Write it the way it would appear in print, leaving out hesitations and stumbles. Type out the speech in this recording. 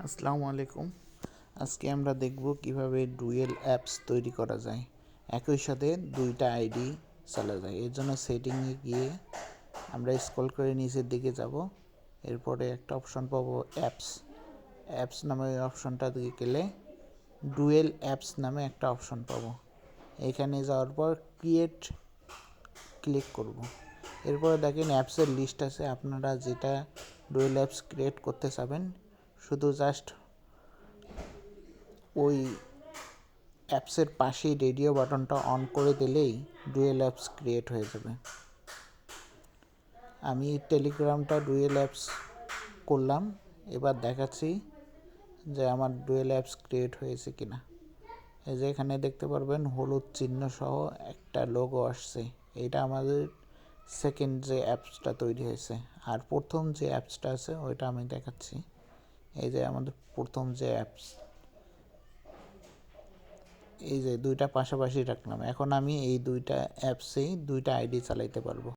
আসসালামু আলাইকুম। আজকে আমরা দেখব কিভাবে ডুয়েল অ্যাপস তৈরি করা যায়, একই সাথে দুইটা আইডি চালা যায়। এর জন্য সেটিংয়ে গিয়ে আমরা স্ক্রল করে নিচের দিকে যাব। এরপরে একটা অপশন পাবো অ্যাপস। অ্যাপস নামে ওই অপশনটা দিয়ে গেলে ডুয়েল অ্যাপস নামে একটা অপশন পাবো। এখানে যাওয়ার পর ক্রিয়েট ক্লিক করব। এরপরে দেখেন অ্যাপসের লিস্ট আছে। আপনারা যেটা ডুয়েল অ্যাপস ক্রিয়েট করতে চাবেন শুধু জাস্ট ওই অ্যাপসের পাশেই রেডিও বাটনটা অন করে দিলেই ডুয়েল অ্যাপস ক্রিয়েট হয়ে যাবে। আমি টেলিগ্রামটা ডুয়েল অ্যাপস করলাম। এবার দেখাচ্ছি যে আমার ডুয়েল অ্যাপস ক্রিয়েট হয়েছে কিনা। এই যে এখানে দেখতে পারবেন হলুদ চিহ্ন সহ একটা লোগো আসছে। এটা আমাদের সেকেন্ড যে অ্যাপসটা তৈরি হয়েছে। আর প্রথম যে অ্যাপসটা আছে ওইটা আমি দেখাচ্ছি। এই যে আমাদের প্রথম যে অ্যাপস, এই যে দুইটা পাশাপাশি রাখলাম। এখন আমি এই দুইটা অ্যাপসেই দুইটা আইডি চালাইতে পারবো।